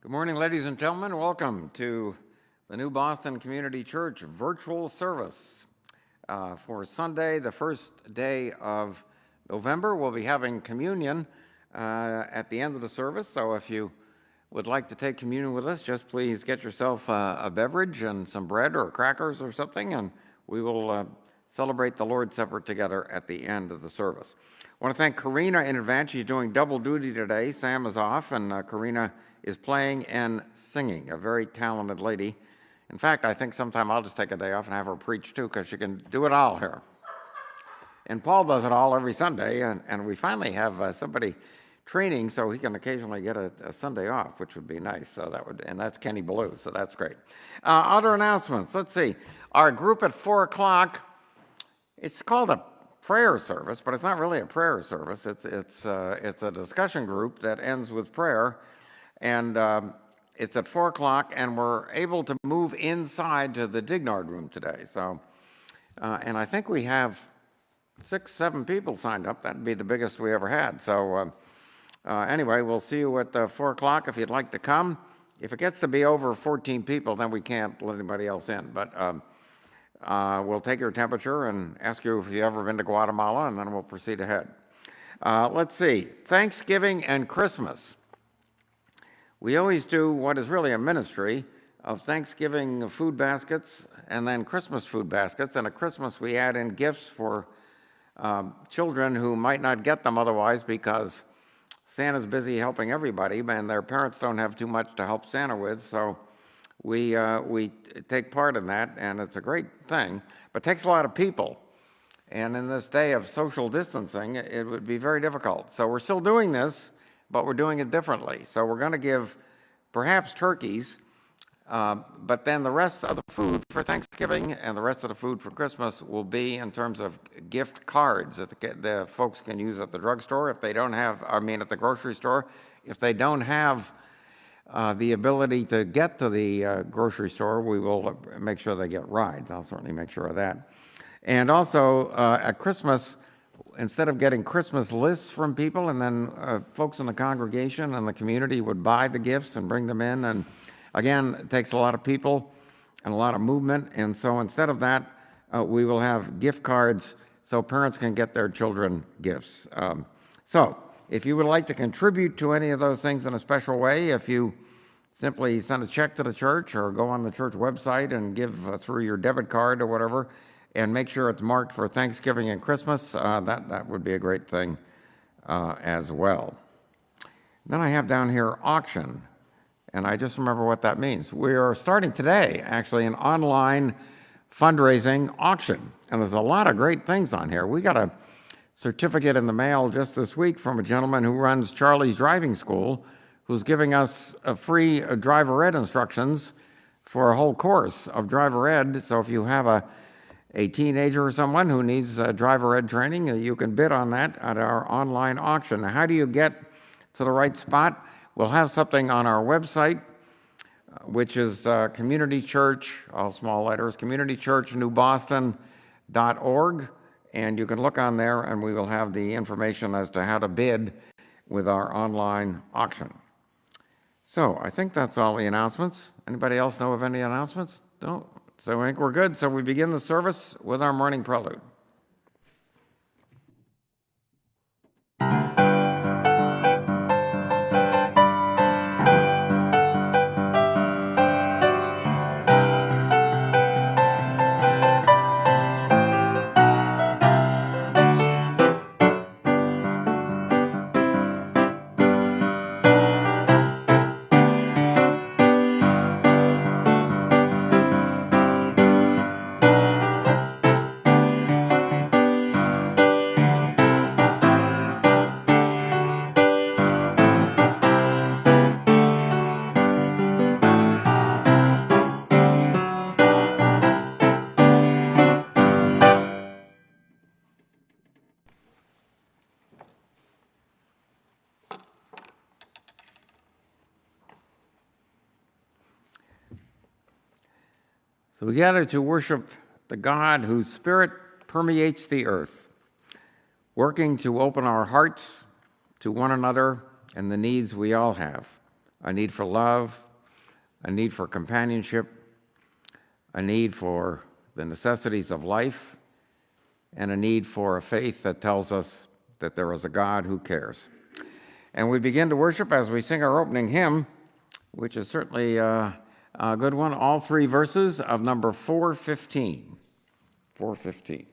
Good morning, ladies and gentlemen. Welcome to the New Boston Community Church virtual service for Sunday, the first day of November. We'll be having communion at the end of the service, so if you would like to take communion with us, just please get yourself a beverage and some bread or crackers or something, and we will celebrate the Lord's Supper together at the end of the service. I want to thank Karina in advance. She's doing double duty today. Sam is off, and Karina is playing and singing, a very talented lady. In fact, I think sometime I'll just take a day off and have her preach too, because she can do it all here. And Paul does it all every Sunday, and we finally have somebody training so he can occasionally get a Sunday off, which would be nice. So and that's Kenny Ballou, so that's great. Other announcements. Let's see. Our group at 4 o'clock, it's called a prayer service, but it's not really a prayer service. It's a discussion group that ends with prayer. And it's at 4 o'clock, and we're able to move inside to the Dignard room today. So, and I think we have 6-7 people signed up. That'd be the biggest we ever had. So anyway, we'll see you at 4 o'clock if you'd like to come. If it gets to be over 14 people, then we can't let anybody else in. But we'll take your temperature and ask you if you've ever been to Guatemala, and then we'll proceed ahead. Let's see. Thanksgiving and Christmas. We always do what is really a ministry of Thanksgiving food baskets and then Christmas food baskets. And at Christmas, we add in gifts for children who might not get them otherwise because Santa's busy helping everybody, and their parents don't have too much to help Santa with. So we take part in that, and it's a great thing, but it takes a lot of people. And in this day of social distancing, it would be very difficult. So we're still doing this, but we're doing it differently. So we're going to give perhaps turkeys, but then the rest of the food for Thanksgiving and the rest of the food for Christmas will be in terms of gift cards that the folks can use at the drugstore if they don't have, at the grocery store. If they don't have the ability to get to the grocery store, we will make sure they get rides. I'll certainly make sure of that. And also at Christmas, instead of getting Christmas lists from people and then folks in the congregation and the community would buy the gifts and bring them in, and again, it takes a lot of people and a lot of movement, and so instead of that, we will have gift cards so parents can get their children gifts. So if you would like to contribute to any of those things in a special way, if you simply send a check to the church or go on the church website and give through your debit card or whatever, and make sure it's marked for Thanksgiving and Christmas, that would be a great thing as well. Then I have down here auction, and I just remember what that means. We are starting today, actually, an online fundraising auction, and there's a lot of great things on here. We got a certificate in the mail just this week from a gentleman who runs Charlie's Driving School, who's giving us a free driver ed instructions for a whole course of driver ed. So if you have a teenager or someone who needs driver ed training, you can bid on that at our online auction. Now, how do you get to the right spot? We'll have something on our website, which is Community Church, all small letters, communitychurchnewboston.org, and you can look on there and we will have the information as to how to bid with our online auction. So I think that's all the announcements. Anybody else know of any announcements? No? So I think we're good. So we begin the service with our morning prelude. So we gather to worship the God whose spirit permeates the earth, working to open our hearts to one another and the needs we all have. a need for love, a need for companionship, a need for the necessities of life, and a need for a faith that tells us that there is a God who cares. And we begin to worship as we sing our opening hymn, which is certainly a good one, all three verses of number 415. 415.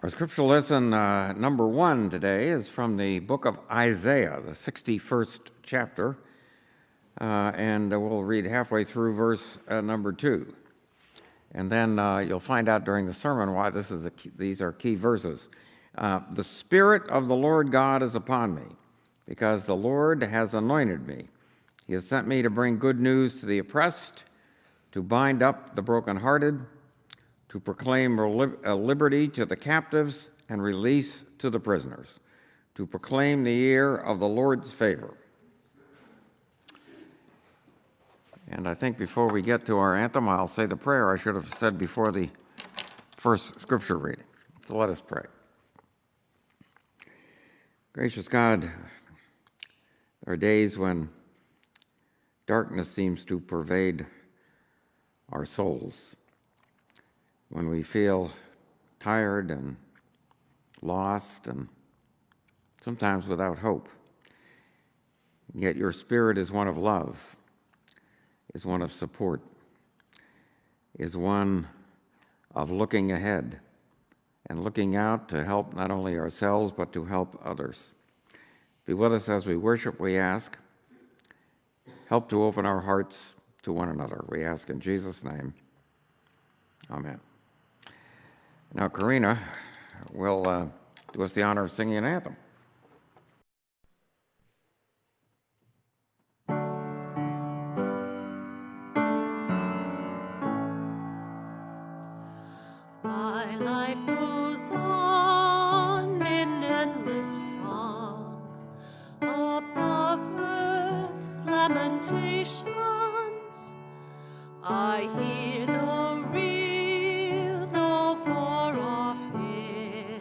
Our scripture lesson number 1 today is from the book of Isaiah, the 61st chapter, and we'll read halfway through verse number 2. And then you'll find out during the sermon why these are key verses. The Spirit of the Lord God is upon me, because the Lord has anointed me. He has sent me to bring good news to the oppressed, to bind up the brokenhearted, to proclaim liberty to the captives and release to the prisoners, to proclaim the year of the Lord's favor. And I think before we get to our anthem, I'll say the prayer I should have said before the first scripture reading. So let us pray. Gracious God, there are days when darkness seems to pervade our souls, when we feel tired and lost and sometimes without hope. Yet your Spirit is one of love, is one of support, is one of looking ahead and looking out to help not only ourselves but to help others. Be with us as we worship, we ask. Help to open our hearts to one another, we ask in Jesus' name. Amen. Now, Karina will do us the honor of singing an anthem. My life goes on in endless song above earth's lamentations. I hear the real, though far off hymn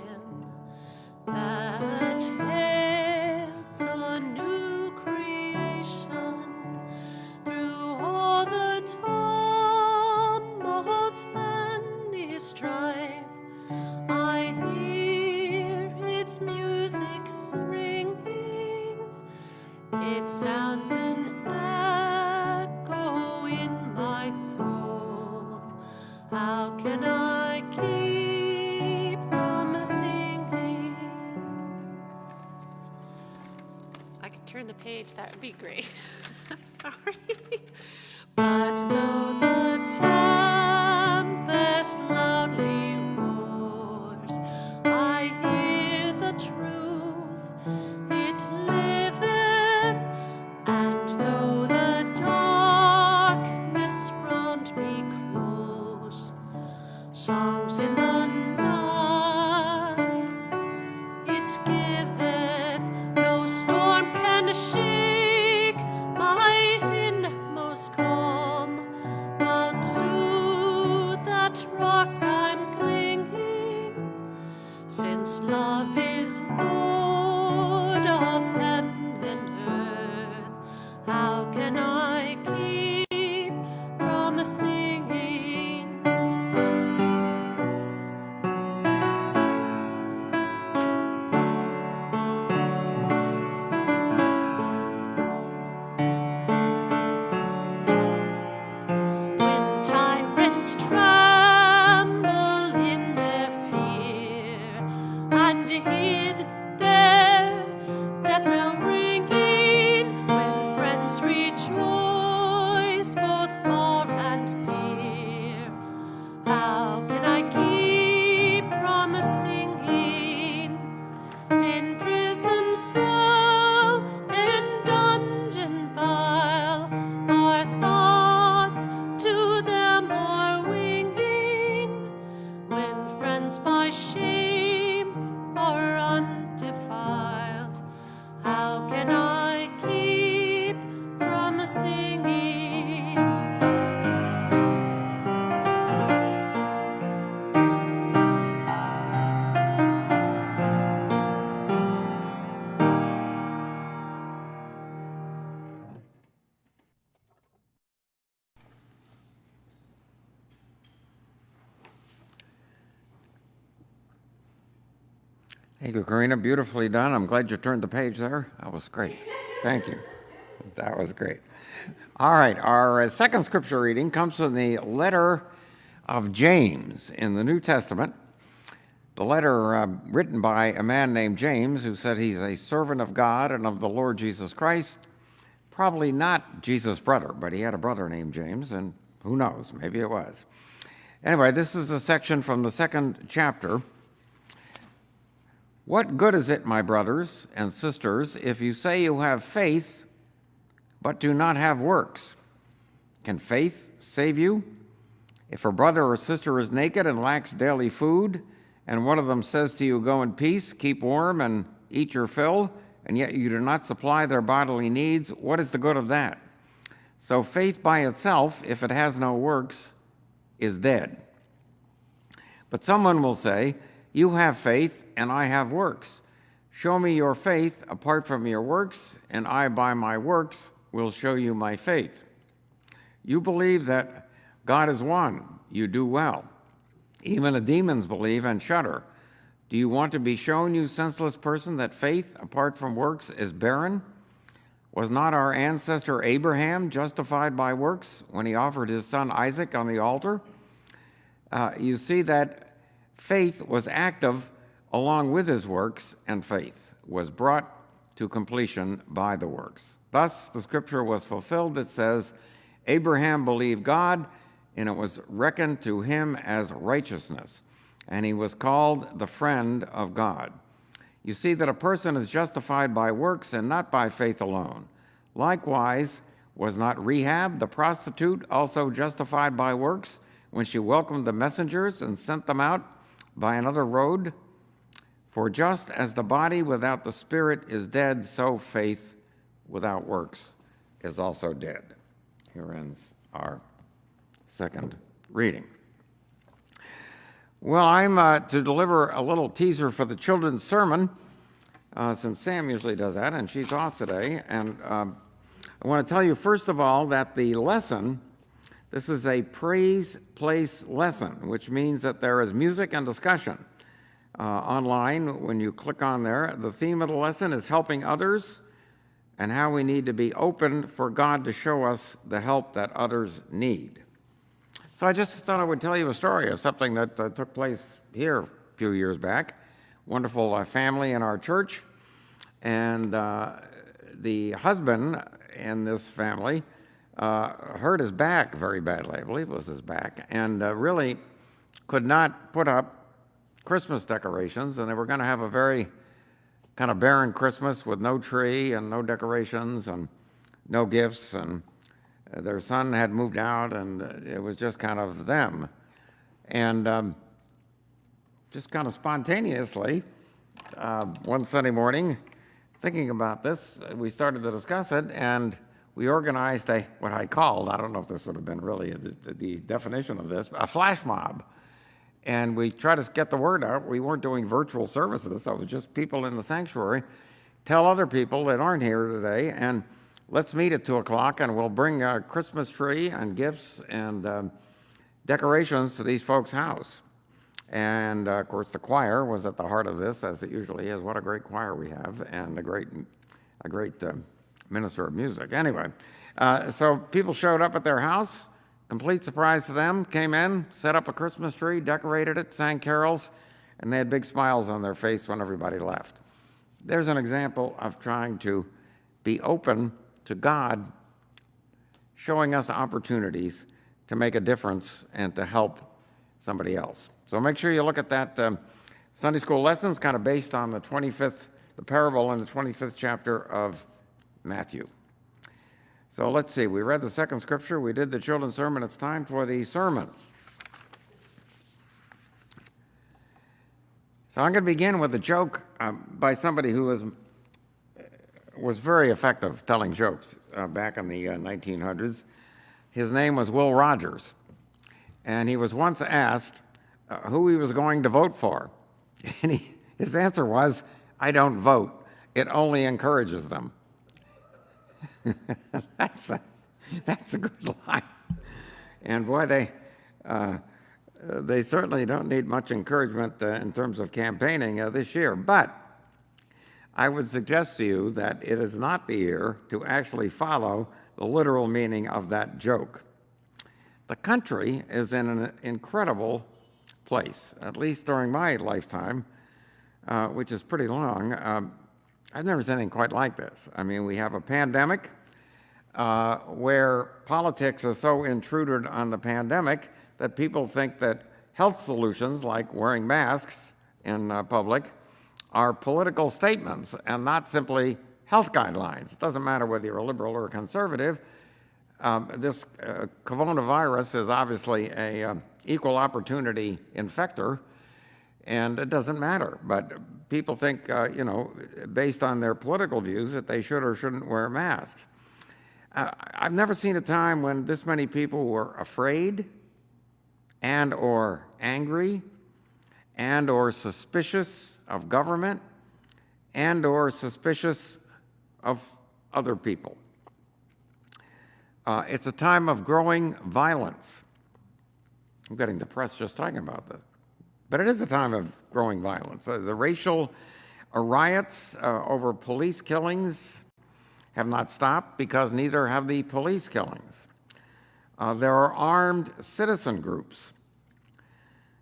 How can I keep from singing? I could turn the page, that would be great. Sorry. But though the tempest loudly roars, I hear the truth, it liveth, and though the darkness round me close, songs in the night, it giveth, no storm can shake my inmost calm, while to that rock I'm clinging, since love is Lord of heaven and earth. How can I keep from singing? When tyrants tremble in their fear, and hear their death knell ringing, when friends rejoice, both far and dear, how can I keep from singing? In prison cell, in dungeon vile, our thoughts to them are winging, when friends by shame are undefiled, how can I keep from singing? Thank you, Karina. Beautifully done. I'm glad you turned the page there. That was great. Thank you. That was great. All right, our second scripture reading comes from the letter of James in the New Testament. The letter written by a man named James, who said he's a servant of God and of the Lord Jesus Christ. Probably not Jesus' brother, but he had a brother named James, and who knows, maybe it was. Anyway, this is a section from the second chapter. What good is it, my brothers and sisters, if you say you have faith, but do not have works? Can faith save you? If a brother or sister is naked and lacks daily food, and one of them says to you, go in peace, keep warm, and eat your fill, and yet you do not supply their bodily needs, what is the good of that? So faith by itself, if it has no works, is dead. But someone will say, you have faith, and I have works. Show me your faith apart from your works, and I by my works will show you my faith. You believe that God is one. You do well. Even the demons believe and shudder. Do you want to be shown, you senseless person, that faith apart from works is barren? Was not our ancestor Abraham justified by works when he offered his son Isaac on the altar? You see that faith was active along with his works, and faith was brought to completion by the works. Thus, the scripture was fulfilled that says, Abraham believed God, and it was reckoned to him as righteousness, and he was called the friend of God. You see that a person is justified by works and not by faith alone. Likewise, was not Rahab, the prostitute, also justified by works when she welcomed the messengers and sent them out by another road? For just as the body without the spirit is dead, so faith without works is also dead. Here ends our second reading. Well, I'm to deliver a little teaser for the children's sermon, since Sam usually does that, and she's off today. And I want to tell you, first of all, that the lesson, this is a praise place lesson, which means that there is music and discussion online. When you click on there, the theme of the lesson is helping others and how we need to be open for God to show us the help that others need. So I just thought I would tell you a story of something that took place here a few years back. Wonderful family in our church, and the husband in this family hurt his back very badly. I believe it was his back, and really could not put up Christmas decorations, and they were going to have a very kind of barren Christmas with no tree and no decorations and no gifts, and their son had moved out, and it was just kind of them. And just kind of spontaneously, one Sunday morning, thinking about this, we started to discuss it, and we organized what I called, I don't know if this would have been really the definition of this, a flash mob. And we tried to get the word out. We weren't doing virtual services, so it was just people in the sanctuary. Tell other people that aren't here today, and let's meet at 2 o'clock, and we'll bring a Christmas tree and gifts and decorations to these folks' house. And of course, the choir was at the heart of this, as it usually is. What a great choir we have, and a great minister of music. Anyway, so people showed up at their house, complete surprise to them, came in, set up a Christmas tree, decorated it, sang carols, and they had big smiles on their face when everybody left. There's an example of trying to be open to God showing us opportunities to make a difference and to help somebody else. So make sure you look at that Sunday school lesson. It's kind of based on the parable in the 25th chapter of Matthew. So let's see, we read the second scripture, we did the children's sermon, it's time for the sermon. So I'm going to begin with a joke by somebody who was very effective telling jokes back in the 1900s. His name was Will Rogers, and he was once asked who he was going to vote for. And his answer was, "I don't vote, it only encourages them." That's a good line. And boy, they certainly don't need much encouragement in terms of campaigning this year. But I would suggest to you that it is not the year to actually follow the literal meaning of that joke. The country is in an incredible place, at least during my lifetime, which is pretty long. I've never seen anything quite like this. I mean, we have a pandemic where politics is so intruded on the pandemic that people think that health solutions like wearing masks in public are political statements and not simply health guidelines. It doesn't matter whether you're a liberal or a conservative. This coronavirus is obviously an equal opportunity infector, and it doesn't matter. But people think, based on their political views, that they should or shouldn't wear masks. I've never seen a time when this many people were afraid and or angry and or suspicious of government and or suspicious of other people. It's a time of growing violence. I'm getting depressed just talking about this. But it is a time of growing violence. The racial riots over police killings have not stopped because neither have the police killings. There are armed citizen groups.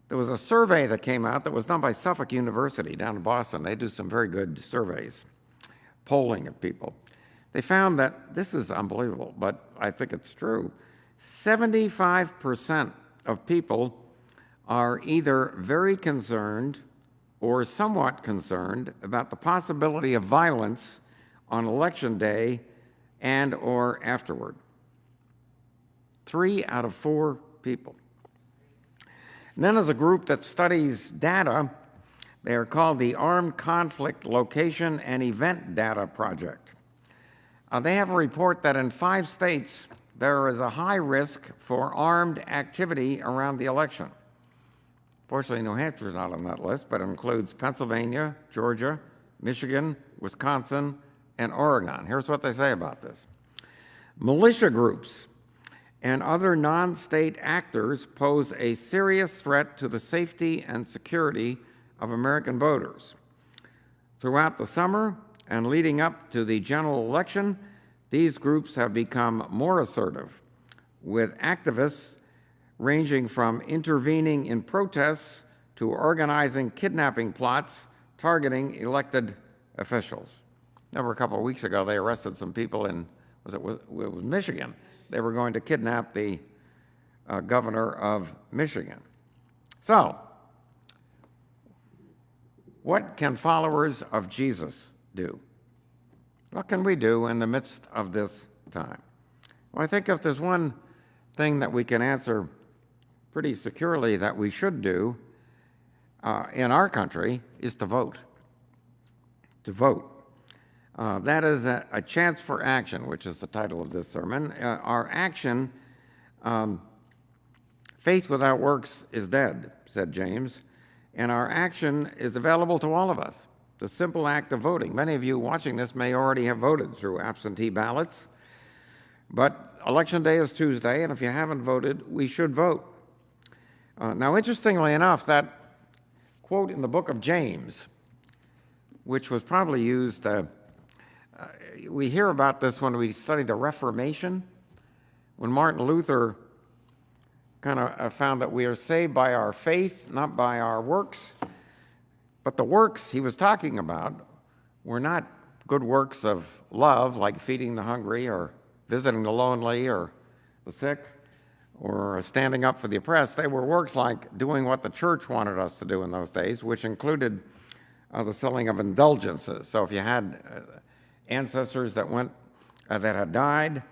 There was a survey that came out that was done by Suffolk University down in Boston. They do some very good surveys, polling of people. They found that, this is unbelievable, but I think it's true, 75% of people are either very concerned or somewhat concerned about the possibility of violence on election day and or afterward. 3 out of 4 people. And then there's a group that studies data. They are called the Armed Conflict Location and Event Data Project. They have a report that in 5 states there is a high risk for armed activity around the election. Fortunately, New Hampshire is not on that list, but it includes Pennsylvania, Georgia, Michigan, Wisconsin, and Oregon. Here's what they say about this. Militia groups and other non-state actors pose a serious threat to the safety and security of American voters. Throughout the summer and leading up to the general election, these groups have become more assertive, with activists ranging from intervening in protests to organizing kidnapping plots targeting elected officials. Remember, a couple of weeks ago, they arrested some people in, it was Michigan. They were going to kidnap the governor of Michigan. So, what can followers of Jesus do? What can we do in the midst of this time? Well, I think if there's one thing that we can answer pretty securely that we should do in our country is to vote. To vote. That is a chance for action, which is the title of this sermon. Our action, faith without works is dead, said James, and our action is available to all of us. The simple act of voting. Many of you watching this may already have voted through absentee ballots, but Election Day is Tuesday, and if you haven't voted, we should vote. Now, interestingly enough, that quote in the book of James, which was probably used, we hear about this when we study the Reformation, when Martin Luther kind of found that we are saved by our faith, not by our works. But the works he was talking about were not good works of love, like feeding the hungry or visiting the lonely or the sick or standing up for the oppressed. They were works like doing what the church wanted us to do in those days, which included the selling of indulgences. So if you had ancestors that had died,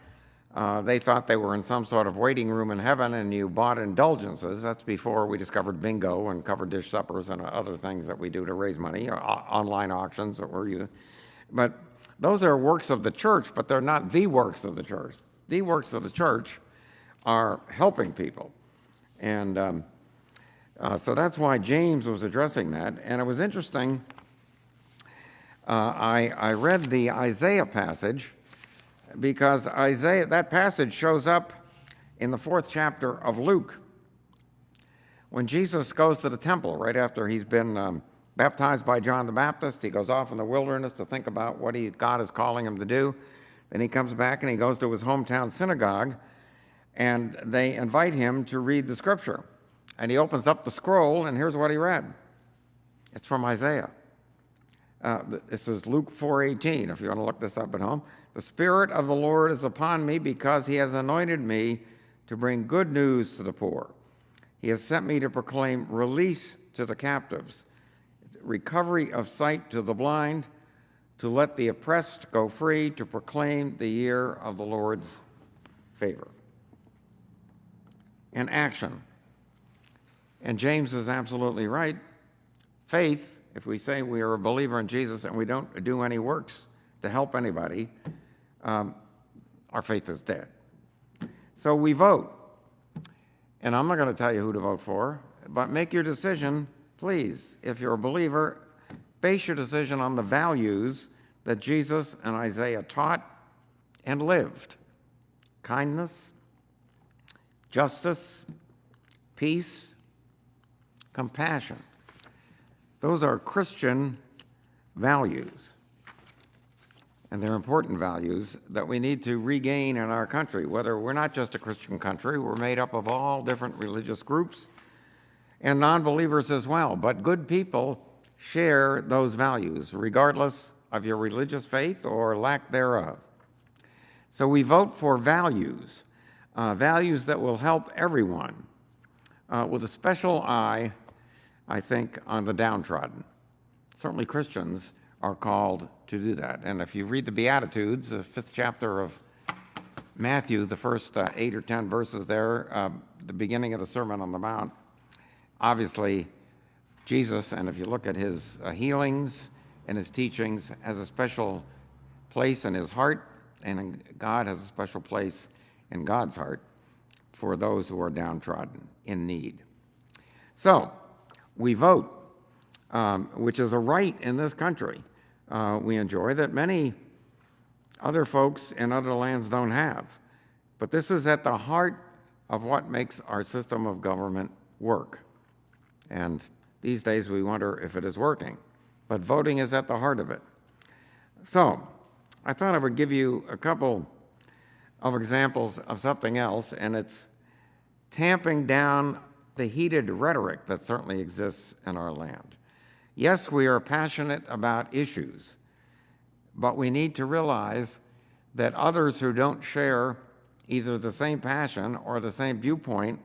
they thought they were in some sort of waiting room in heaven, and you bought indulgences. That's before we discovered bingo and covered dish suppers and other things that we do to raise money, or online auctions. But those are works of the church, but they're not the works of the church. The works of the church are helping people. And so that's why James was addressing that. And it was interesting. I read the Isaiah passage, because that passage shows up in the 4th chapter of Luke. When Jesus goes to the temple right after he's been baptized by John the Baptist, he goes off in the wilderness to think about what God is calling him to do. Then he comes back and he goes to his hometown synagogue, and they invite him to read the scripture. And he opens up the scroll, and here's what he read. It's from Isaiah. This is Luke 4:18, if you want to look this up at home. The Spirit of the Lord is upon me because he has anointed me to bring good news to the poor. He has sent me to proclaim release to the captives, recovery of sight to the blind, to let the oppressed go free, to proclaim the year of the Lord's favor. And action. And James is absolutely right. Faith, if we say we are a believer in Jesus and we don't do any works to help anybody, our faith is dead. So we vote. And I'm not going to tell you who to vote for, but make your decision, please. If you're a believer, base your decision on the values that Jesus and Isaiah taught and lived. Kindness, justice, peace, compassion. Those are Christian values. And they're important values that we need to regain in our country. Whether we're not just a Christian country, we're made up of all different religious groups and non-believers as well. But good people share those values, regardless of your religious faith or lack thereof. So we vote for values, values that will help everyone, with a special eye, I think, on the downtrodden. Certainly Christians are called to do that. And if you read the Beatitudes, the 5th chapter of Matthew, the first 8 or 10 verses there, the beginning of the Sermon on the Mount, obviously Jesus, and if you look at his healings and his teachings, has a special place in his heart, and God has a special place in God's heart for those who are downtrodden, in need. So, we vote, which is a right in this country we enjoy that many other folks in other lands don't have. But this is at the heart of what makes our system of government work. And these days we wonder if it is working. But voting is at the heart of it. So, I thought I would give you a couple of examples of something else, and it's tamping down the heated rhetoric that certainly exists in our land. Yes, we are passionate about issues, but we need to realize that others who don't share either the same passion or the same viewpoint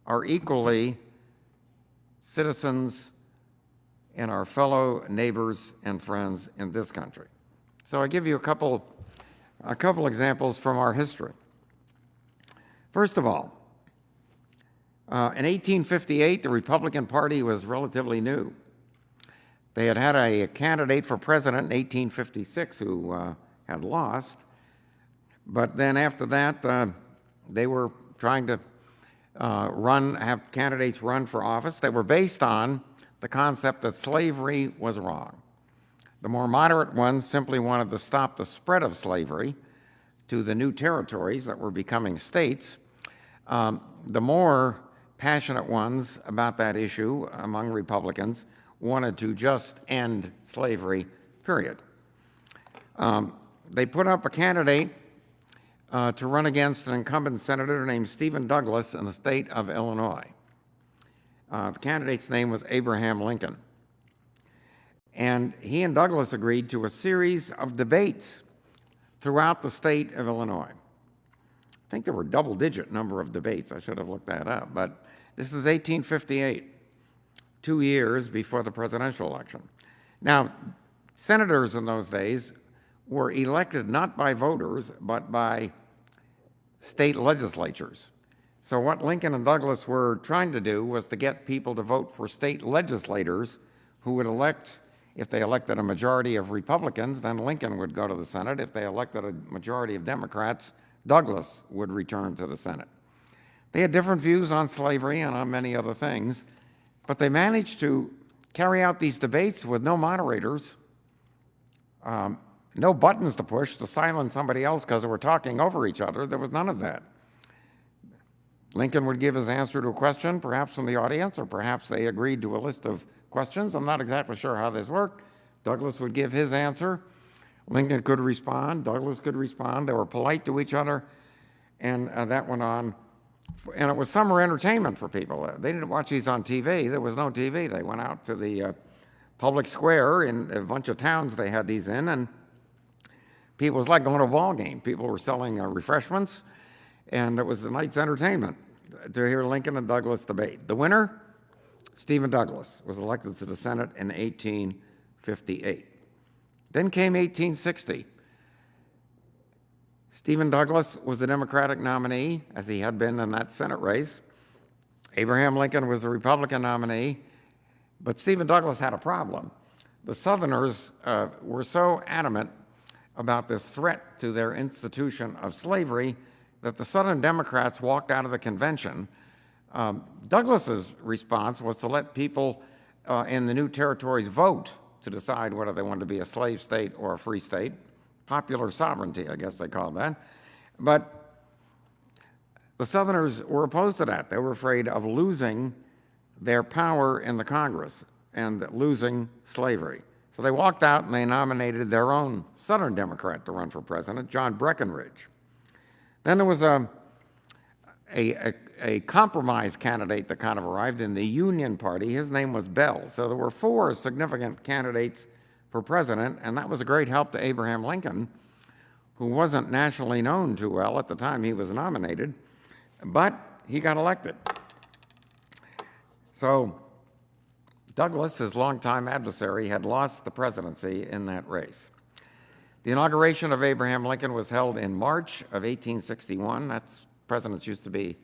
are equally citizens and our fellow neighbors and friends in this country. So I give you a couple examples from our history. First of all, in 1858, the Republican Party was relatively new. They had had a candidate for president in 1856 who had lost, but then after that, they were trying to have candidates run for office that were based on the concept that slavery was wrong. The more moderate ones simply wanted to stop the spread of slavery to the new territories that were becoming states. The more passionate ones about that issue among Republicans wanted to just end slavery, period. They put up a candidate to run against an incumbent senator named Stephen Douglas in the state of Illinois. The candidate's name was Abraham Lincoln. And he and Douglas agreed to a series of debates throughout the state of Illinois. I think there were a double-digit number of debates. I should have looked that up. But this is 1858, 2 years before the presidential election. Now, senators in those days were elected not by voters, but by state legislatures. So what Lincoln and Douglas were trying to do was to get people to vote for state legislators who would elect, if they elected a majority of Republicans, then Lincoln would go to the Senate. If they elected a majority of Democrats, Douglas would return to the Senate. They had different views on slavery and on many other things, but they managed to carry out these debates with no moderators, no buttons to push to silence somebody else because they were talking over each other. There was none of that. Lincoln would give his answer to a question, perhaps from the audience, or perhaps they agreed to a list of questions. I'm not exactly sure how this worked. Douglas would give his answer. Lincoln could respond. Douglas could respond. They were polite to each other, and that went on. And it was summer entertainment for people. They didn't watch these on TV. There was no TV. They went out to the public square in a bunch of towns they had these in, and it was like going to a ball game. People were selling refreshments, and it was the night's entertainment to hear Lincoln and Douglas debate. The winner, Stephen Douglas, was elected to the Senate in 1858. Then came 1860. Stephen Douglas was the Democratic nominee, as he had been in that Senate race. Abraham Lincoln was the Republican nominee, but Stephen Douglas had a problem. The Southerners were so adamant about this threat to their institution of slavery that the Southern Democrats walked out of the convention. Douglas's response was to let people in the new territories vote to decide whether they wanted to be a slave state or a free state. Popular sovereignty, I guess they called that. But the Southerners were opposed to that. They were afraid of losing their power in the Congress and losing slavery. So they walked out and they nominated their own Southern Democrat to run for president, John Breckinridge. Then there was a compromise candidate that kind of arrived in the Union Party. His name was Bell. So there were 4 significant candidates for president, and that was a great help to Abraham Lincoln, who wasn't nationally known too well at the time he was nominated, but he got elected. So Douglas, his longtime adversary, had lost the presidency in that race. The inauguration of Abraham Lincoln was held in March of 1861. Presidents used to be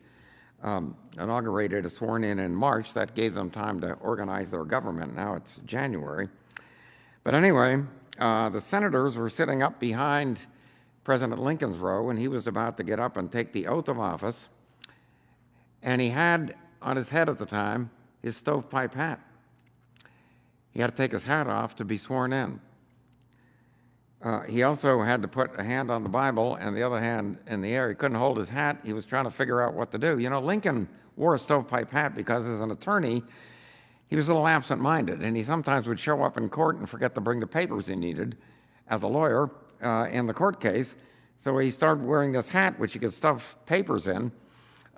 inaugurated or sworn in March. That gave them time to organize their government. Now it's January. But anyway, the senators were sitting up behind President Lincoln's row, and he was about to get up and take the oath of office. And he had on his head at the time his stovepipe hat. He had to take his hat off to be sworn in. He also had to put a hand on the Bible and the other hand in the air. He couldn't hold his hat. He was trying to figure out what to do. You know, Lincoln wore a stovepipe hat because as an attorney, he was a little absent-minded, and he sometimes would show up in court and forget to bring the papers he needed as a lawyer in the court case. So he started wearing this hat, which he could stuff papers in,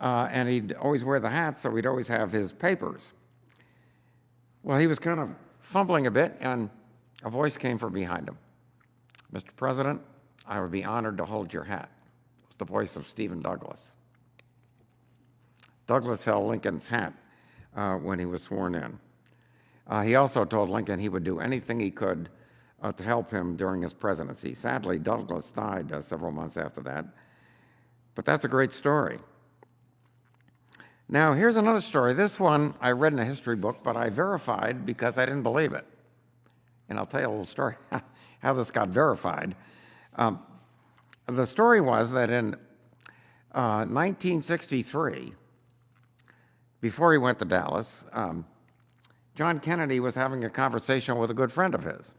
and he'd always wear the hat, so he'd always have his papers. Well, he was kind of fumbling a bit, and a voice came from behind him. "Mr. President, I would be honored to hold your hat." It was the voice of Stephen Douglas. Douglas held Lincoln's hat when he was sworn in. He also told Lincoln he would do anything he could to help him during his presidency. Sadly, Douglas died several months after that, but that's a great story. Now, here's another story. This one I read in a history book, but I verified because I didn't believe it. And I'll tell you a little story how this got verified. The story was that in 1963, before he went to Dallas, John Kennedy was having a conversation with a good friend of his.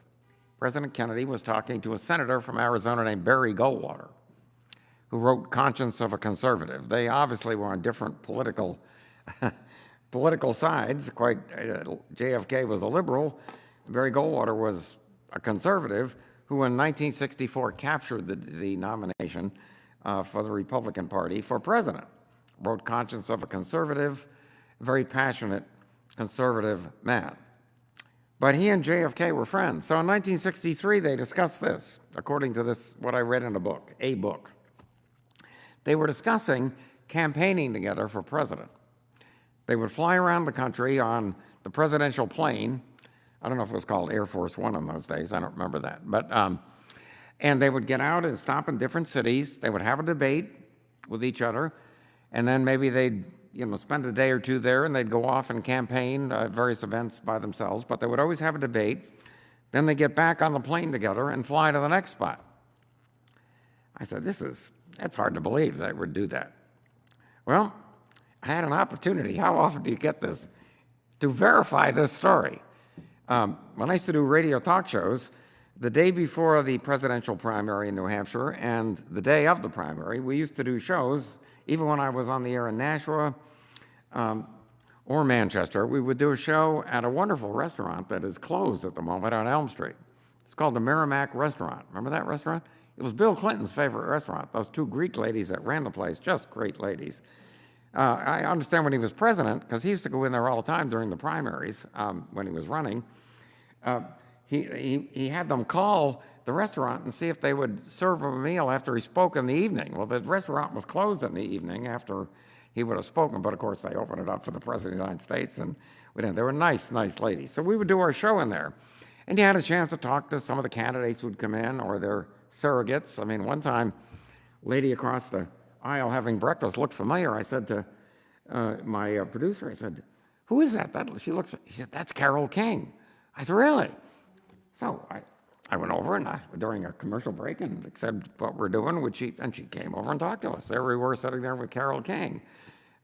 President Kennedy was talking to a senator from Arizona named Barry Goldwater, who wrote Conscience of a Conservative. They obviously were on different political sides. JFK was a liberal. Barry Goldwater was a conservative who in 1964 captured the nomination for the Republican Party for president. Wrote Conscience of a Conservative, very passionate conservative man. But he and JFK were friends. So in 1963, they discussed this, according to this, what I read in a book. They were discussing campaigning together for president. They would fly around the country on the presidential plane. I don't know if it was called Air Force One in those days. I don't remember that. But and they would get out and stop in different cities. They would have a debate with each other, and then maybe they'd spend a day or two there, and they'd go off and campaign at various events by themselves. But they would always have a debate. Then they get back on the plane together and fly to the next spot. I said, that's hard to believe that I would do that. Well, I had an opportunity. How often do you get this? To verify this story. When I used to do radio talk shows, the day before the presidential primary in New Hampshire and the day of the primary, we used to do shows, even when I was on the air in Nashua or Manchester, we would do a show at a wonderful restaurant that is closed at the moment on Elm Street. It's called the Merrimack Restaurant. Remember that restaurant? It was Bill Clinton's favorite restaurant. Those two Greek ladies that ran the place, just great ladies. I understand when he was president, because he used to go in there all the time during the primaries when he was running, he had them call the restaurant and see if they would serve him a meal after he spoke in the evening. Well, the restaurant was closed in the evening after he would have spoken, but of course they opened it up for the President of the United States, and they were nice ladies. So we would do our show in there. And you had a chance to talk to some of the candidates who would come in or their surrogates. I mean, one time, a lady across the aisle having breakfast looked familiar. I said to my producer, I said, "Who is that?" She said, "That's Carole King." I said, "Really?" So I went over and during a commercial break and said what we're doing, and she came over and talked to us. There we were sitting there with Carole King.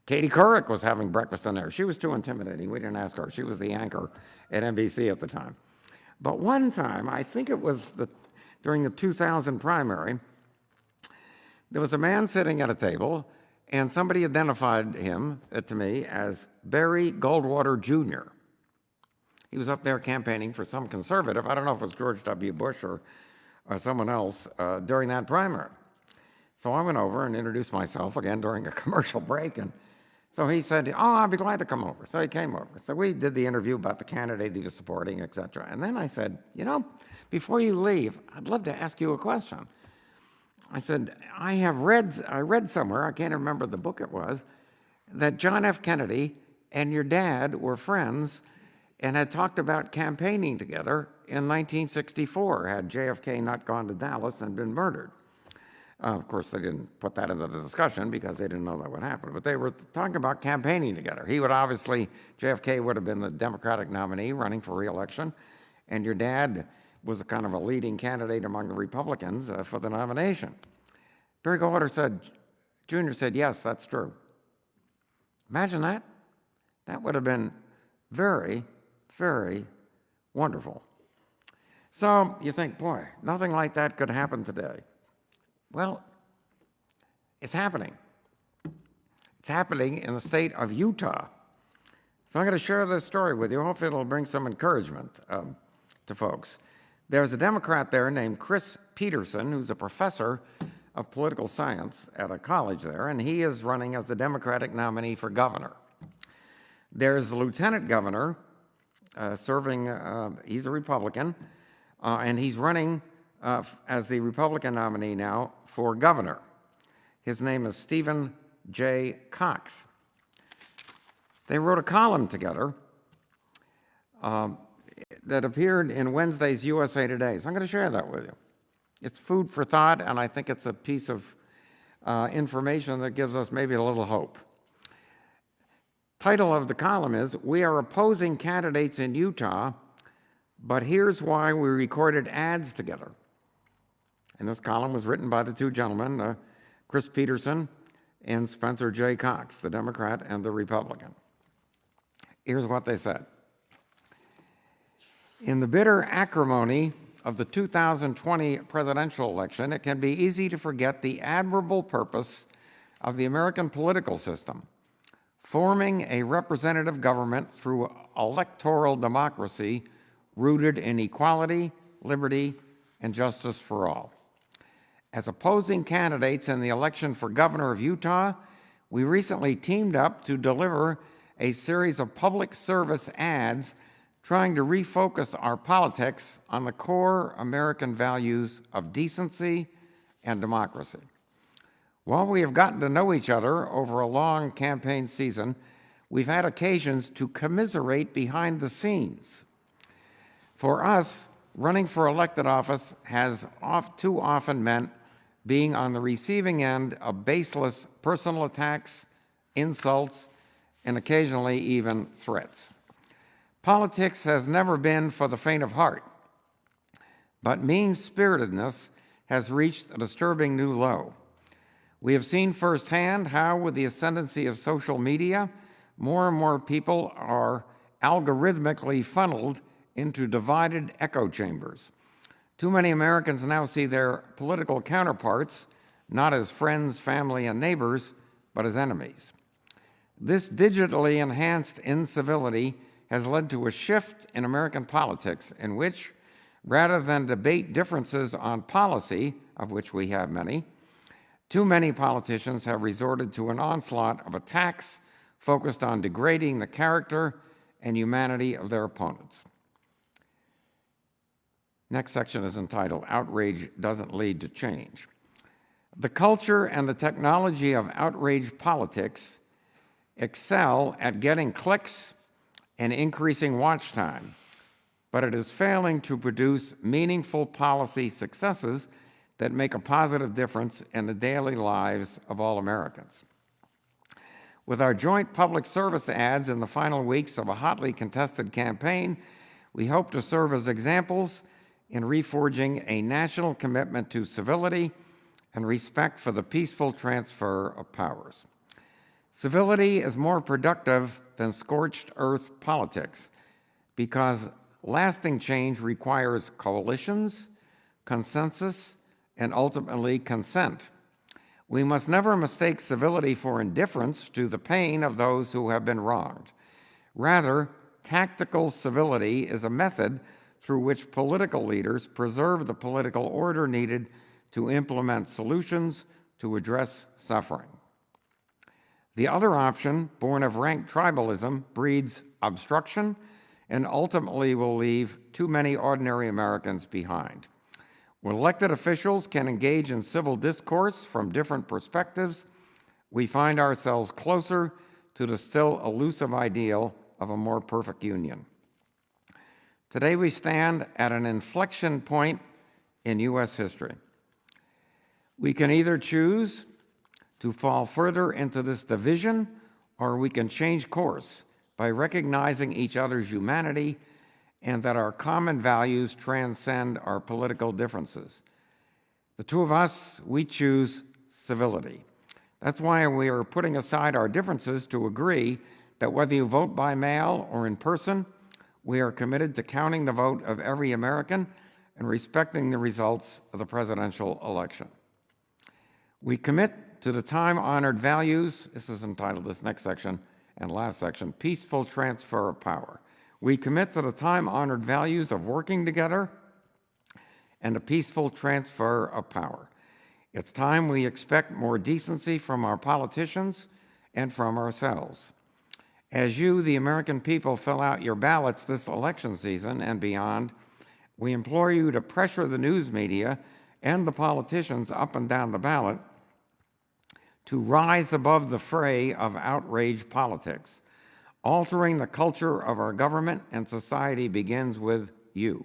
Katie Couric was having breakfast in there. She was too intimidating. We didn't ask her. She was the anchor at NBC at the time. But one time, I think it was during the 2000 primary, there was a man sitting at a table, and somebody identified him to me as Barry Goldwater Jr. He was up there campaigning for some conservative. I don't know if it was George W. Bush or someone else during that primary. So I went over and introduced myself again during a commercial break, and so he said, "Oh, I'll be glad to come over." So he came over. So we did the interview about the candidate he was supporting, et cetera. And then I said, before you leave, I'd love to ask you a question. I said, I read somewhere, I can't remember the book it was, that John F. Kennedy and your dad were friends and had talked about campaigning together in 1964, had JFK not gone to Dallas and been murdered. Of course, they didn't put that into the discussion because they didn't know that would happen, but they were talking about campaigning together. JFK would have been the Democratic nominee running for re-election, and your dad was a kind of a leading candidate among the Republicans for the nomination. Barry Goldwater Jr. said, "Yes, that's true." Imagine that. That would have been very, very wonderful. So you think, boy, nothing like that could happen today. Well, it's happening. It's happening in the state of Utah. So I'm going to share this story with you. Hopefully it'll bring some encouragement to folks. There's a Democrat there named Chris Peterson, who's a professor of political science at a college there, and he is running as the Democratic nominee for governor. There's the lieutenant governor serving, he's a Republican, and he's running as the Republican nominee now for governor. His name is Stephen J. Cox. They wrote a column together that appeared in Wednesday's USA Today. So I'm going to share that with you. It's food for thought, and I think it's a piece of information that gives us maybe a little hope. Title of the column is, "We are opposing candidates in Utah, but here's why we recorded ads together." And this column was written by the two gentlemen, Chris Peterson and Spencer J. Cox, the Democrat and the Republican. Here's what they said. "In the bitter acrimony of the 2020 presidential election, it can be easy to forget the admirable purpose of the American political system, forming a representative government through electoral democracy rooted in equality, liberty, and justice for all. As opposing candidates in the election for governor of Utah, we recently teamed up to deliver a series of public service ads trying to refocus our politics on the core American values of decency and democracy. While we have gotten to know each other over a long campaign season, we've had occasions to commiserate behind the scenes. For us, running for elected office has too often meant being on the receiving end of baseless personal attacks, insults, and occasionally even threats. Politics has never been for the faint of heart, but mean-spiritedness has reached a disturbing new low. We have seen firsthand how, with the ascendancy of social media, more and more people are algorithmically funneled into divided echo chambers. Too many Americans now see their political counterparts not as friends, family, and neighbors, but as enemies. This digitally enhanced incivility has led to a shift in American politics in which, rather than debate differences on policy, of which we have many, too many politicians have resorted to an onslaught of attacks focused on degrading the character and humanity of their opponents. Next section is entitled, "Outrage Doesn't Lead to Change." The culture and the technology of outrage politics excel at getting clicks and increasing watch time, but it is failing to produce meaningful policy successes that make a positive difference in the daily lives of all Americans. With our joint public service ads in the final weeks of a hotly contested campaign, we hope to serve as examples in reforging a national commitment to civility and respect for the peaceful transfer of powers. Civility is more productive than scorched earth politics because lasting change requires coalitions, consensus, and ultimately consent. We must never mistake civility for indifference to the pain of those who have been wronged. Rather, tactical civility is a method through which political leaders preserve the political order needed to implement solutions to address suffering. The other option, born of rank tribalism, breeds obstruction and ultimately will leave too many ordinary Americans behind. When elected officials can engage in civil discourse from different perspectives, we find ourselves closer to the still elusive ideal of a more perfect union. Today we stand at an inflection point in U.S. history. We can either choose to fall further into this division, or we can change course by recognizing each other's humanity and that our common values transcend our political differences. The two of us, we choose civility. That's why we are putting aside our differences to agree that whether you vote by mail or in person, we are committed to counting the vote of every American and respecting the results of the presidential election. We commit to the time-honored values, this is entitled, this next section and last section, peaceful transfer of power. We commit to the time-honored values of working together and a peaceful transfer of power. It's time we expect more decency from our politicians and from ourselves. As you, the American people, fill out your ballots this election season and beyond, we implore you to pressure the news media and the politicians up and down the ballot to rise above the fray of outrage politics. Altering the culture of our government and society begins with you.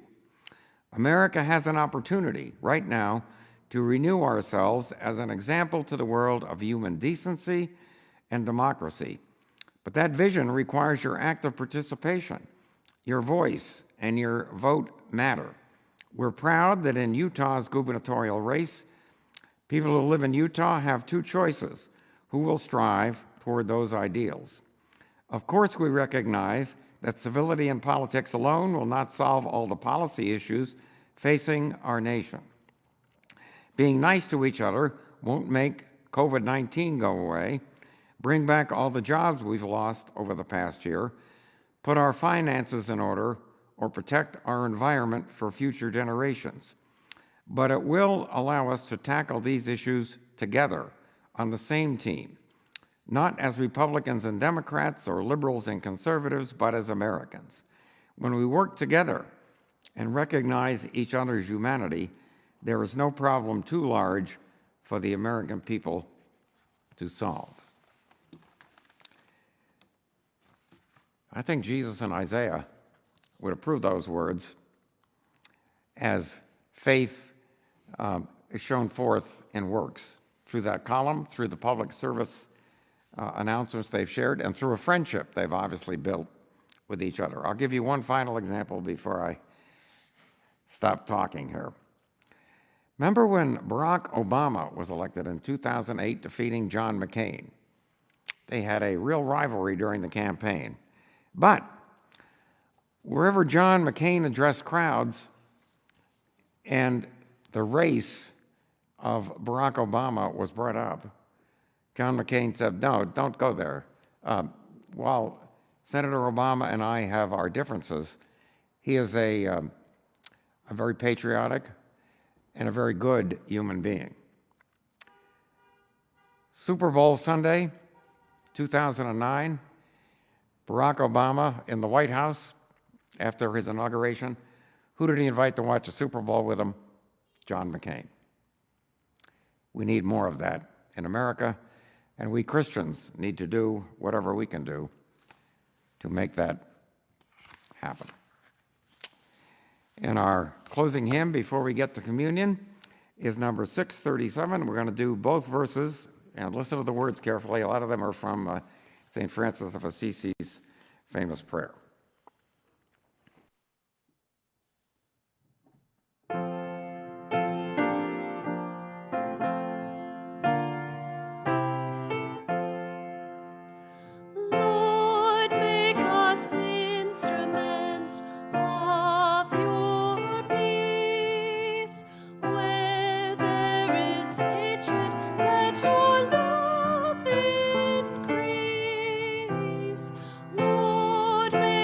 America has an opportunity right now to renew ourselves as an example to the world of human decency and democracy. But that vision requires your active participation. Your voice and your vote matter. We're proud that in Utah's gubernatorial race, people who live in Utah have two choices who will strive toward those ideals. Of course, we recognize that civility in politics alone will not solve all the policy issues facing our nation. Being nice to each other won't make COVID-19 go away, bring back all the jobs we've lost over the past year, put our finances in order, or protect our environment for future generations. But it will allow us to tackle these issues together on the same team, not as Republicans and Democrats or liberals and conservatives, but as Americans. When we work together and recognize each other's humanity, there is no problem too large for the American people to solve. I think Jesus and Isaiah would approve those words as faith is shown forth in works through that column, through the public service announcements they've shared, and through a friendship they've obviously built with each other. I'll give you one final example before I stop talking here. Remember when Barack Obama was elected in 2008, defeating John McCain? They had a real rivalry during the campaign. But wherever John McCain addressed crowds and the race of Barack Obama was brought up, John McCain said, no, don't go there. While Senator Obama and I have our differences, he is a very patriotic and a very good human being. Super Bowl Sunday, 2009, Barack Obama in the White House after his inauguration. Who did he invite to watch the Super Bowl with him? John McCain. We need more of that in America, and we Christians need to do whatever we can do to make that happen. And our closing hymn before we get to communion is number 637. We're going to do both verses, and listen to the words carefully. A lot of them are from St. Francis of Assisi's famous prayer. Lord, make us instruments of your peace. Where there is hatred, let your love increase. Lord, make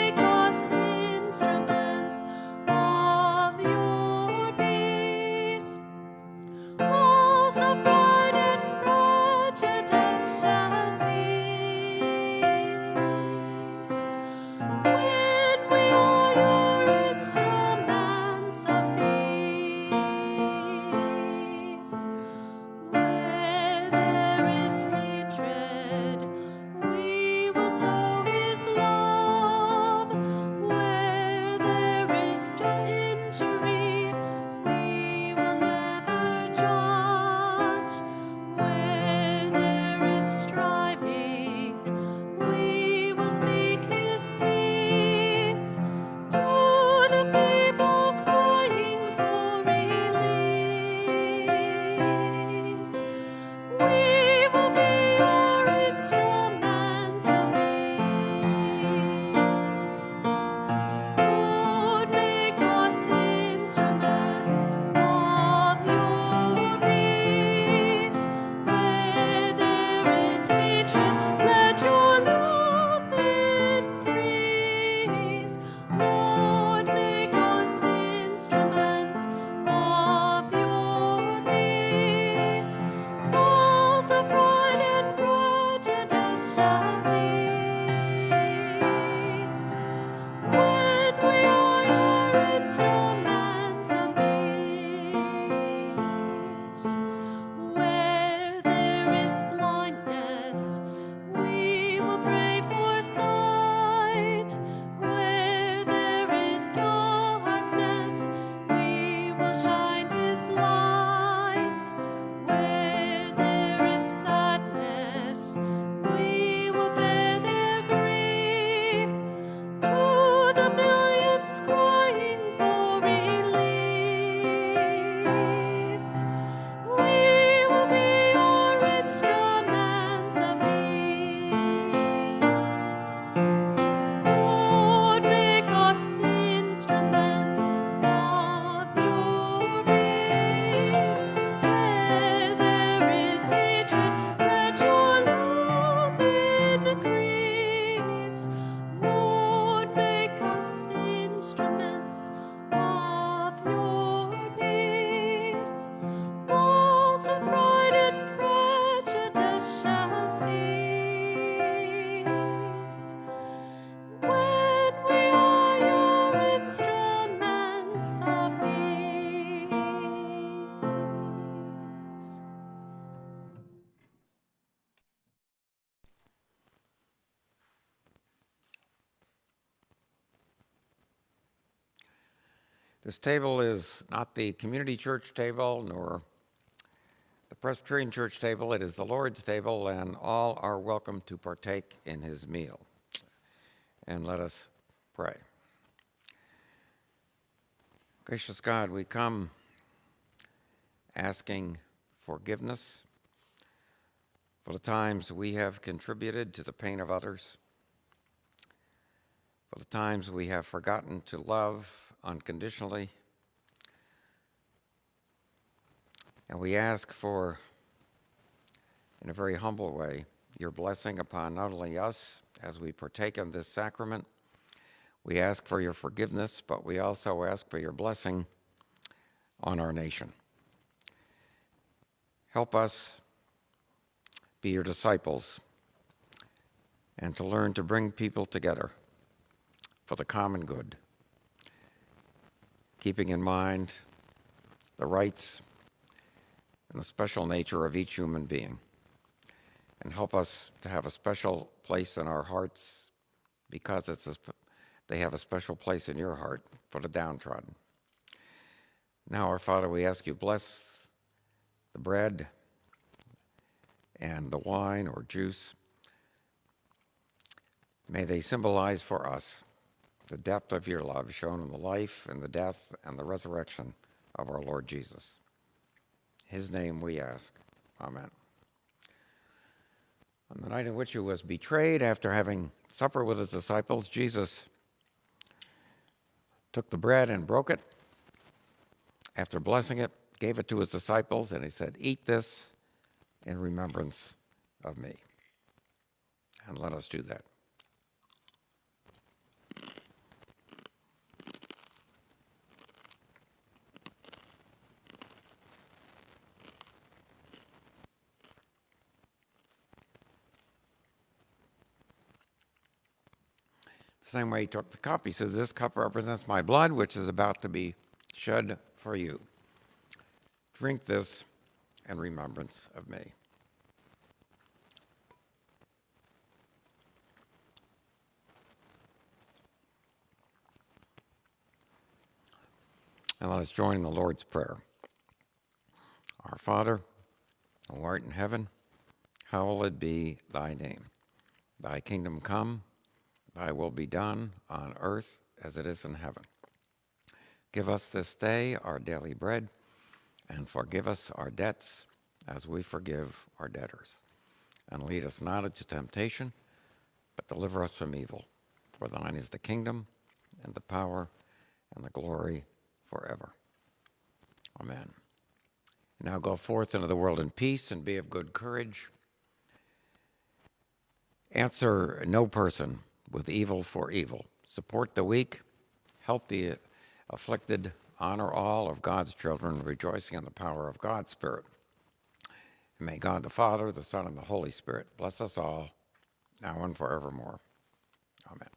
This table is not the community church table nor the Presbyterian church table. It is the Lord's table, and all are welcome to partake in his meal. And let us pray. Gracious God, we come asking forgiveness for the times we have contributed to the pain of others, for the times we have forgotten to love unconditionally. And we ask for, in a very humble way, your blessing upon not only us as we partake in this sacrament. We ask for your forgiveness, but we also ask for your blessing on our nation. Help us be your disciples and to learn to bring people together for the common good, keeping in mind the rights and the special nature of each human being. And help us to have a special place in our hearts because they have a special place in your heart for the downtrodden. Now, our Father, we ask you bless the bread and the wine or juice. May they symbolize for us the depth of your love shown in the life and the death and the resurrection of our Lord Jesus. In his name we ask. Amen. On the night in which he was betrayed, after having supper with his disciples, Jesus took the bread and broke it. After blessing it, gave it to his disciples, and he said, "Eat this in remembrance of me." And let us do that. The same way he took the cup, he said, "This cup represents my blood, which is about to be shed for you. Drink this in remembrance of me." And let us join in the Lord's Prayer. Our Father, who art in heaven, hallowed be thy name. Thy kingdom come, thy will be done on earth as it is in heaven. Give us this day our daily bread, and forgive us our debts as we forgive our debtors. And lead us not into temptation, but deliver us from evil. For thine is the kingdom, and the power, and the glory forever. Amen. Now go forth into the world in peace and be of good courage. Answer no person with evil for evil. Support the weak. Help the afflicted. Honor all of God's children, rejoicing in the power of God's Spirit. And may God the Father, the Son, and the Holy Spirit bless us all, now and forevermore. Amen.